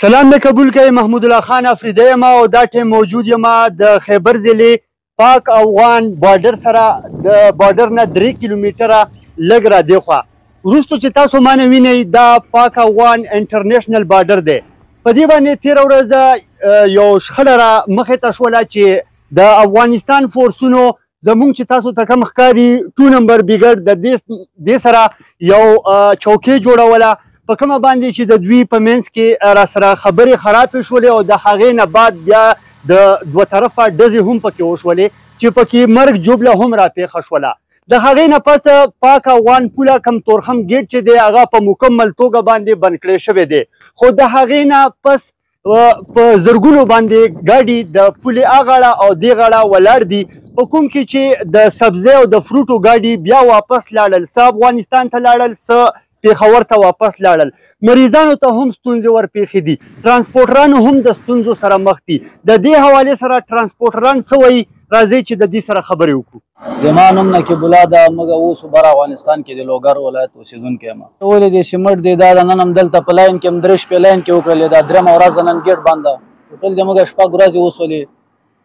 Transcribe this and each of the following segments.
سلام مې قبول کړئ. محمود الله خان افریدی یم او دا ټیم موجود یم د خیبر ضلع پاک افغان بارډر سره د بارډر نه 3 کیلومتره لږ را دېخوا. وروستو چې تاسو ما نه وینئ دا پاک افغان انټرنیشنل بارډر دی. په دې باندې تېره ورځ یو شخړه را مخې ته شوله چې د افغانستان فورسونو زمونږ چې تاسو ته کوم ښکاري 2 نمبر بریګیډ د دې سره یو چوکۍ جوړوله، په کومه باندې چې د دوی په منځ کې را سره خبرې خرابې شولې او د هغې نه بعد بیا د دوه طرفه ډزې هم پکې وشولې چې پکې مرګ جوبله هم راپېښه شوله. د هغې نه پس پاک افغان پوله کم تورخم ګیټ چې دی هغه په مکمل توګه باندې بند کړی شوی دی، خو د هغې نه پس په زرګونو باندې ګاډي د پولې اغاړه او دې غاړه ولاړ دي، په کوم کې چې د سبزۍ او د فروټو ګاډي بیا واپس لاړل، څه افغانستان ته لاړل، څه پیښور ته واپس لاړل. مریضانو ته هم ستونزې ورپېښې دي، ټرانسپورټرانو هم د ستونزو سره مخ دي. د دې حوالې سره ټرانسپورټران څه وایي، راځئ چې د دې سره خبرې وکړو. زما نوم نقیب الله ده، موږ اوس بر افغانستان کې د لوګر ولایت اوسېدونکی یم. ولې د سیمټ دی دا د نن هم دلته په لاین کې هم 3 شپې لاین کې وکړلې، دا درېیمه ورځ نن ګیټ بند ده. ټوټل د موږ 6 ورځې وسولې.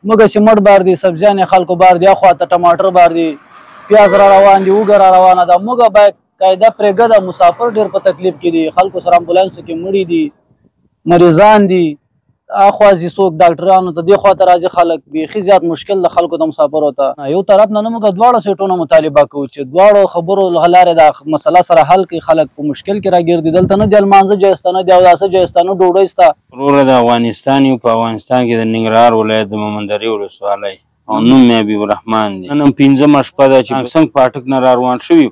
موږ سیمټ بار دي، سبزیانې خلکو بار دي، اخواته ټماټر بار دي، پیاز را روان دي، اوږه را روانه ده. موږ باید قاعده پرېږده، مسافر ډېر په تکلیف کې دي، خلکو سره امبولانسو کې مړي دي، مریضان دي، اخوا ځي څوک ډاکټرانو ته، دې خواته راځي خلک. بیخي زیات مشکل د خلکو د مسافرو ته. یو طرف نه موږ دواړو سیټونو مطالبه کوو چې دواړو خبرو له لارې دا مسله سره حل کړي. خلک په مشکل کې راګرځي، دلته نه د لمانځه جایسته، نه د اوداسه جایسته، نه ډوډۍ سته. وروره د افغانستان یو په افغانستان کې د ننګرهار ولایت د مومندرې ولسوالۍ او نوم مې حبیب الرحمن دی. نن هم 5مه شپه ده چې څنګ پاټک نه را روان شوي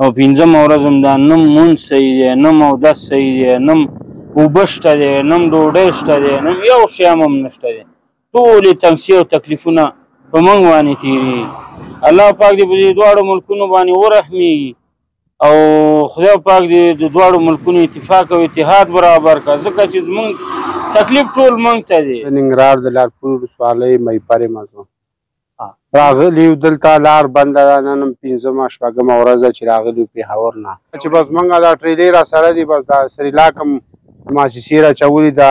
او 5مه ورځ هم دا نم مونځ صحیح دی، نم اودس صحیح دی، نم اوبه شته دی، نم ډوډۍ شته دی، نم یو شی هم نشته دی. ټولې تنګسي او تکلیفونه په موږ باندې تېرېږي. الله پاک دې په دې دواړو ملکونو باندې ورحمېږي او خدای پاک دې د دواړو ملکونو اتفاق او اتحاد برابر کړه، ځکه چې زموږ تکلیف ټول موږ ته دی. د ننګرهار د لارپور ولسوالۍ میپر یم زه. راغلی یو دلته لار بنده ده، نن هم 5مه 6مه ورځ ده چې راغلي یو پېښور نه، چې بس موږ دا ټریلې را سره دي، بس دا سریلاک هم مؤسسې را اچولي، دا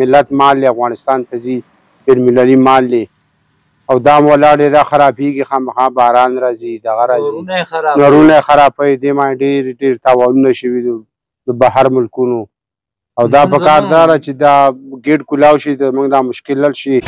ملت مال دی، افغانستان ته ځي، بینالمللي مال دی او دا هم ولاړ دی، دا خرابېږي، خامخا باران راځي، دغه راځي، نورونه یې خرابوي. دې باندې ډېر تاوانونه شوي د بهر ملکونو او دا په کار دا چې دا ګیټ کولاو شي، موږ دا مشکل حل شي.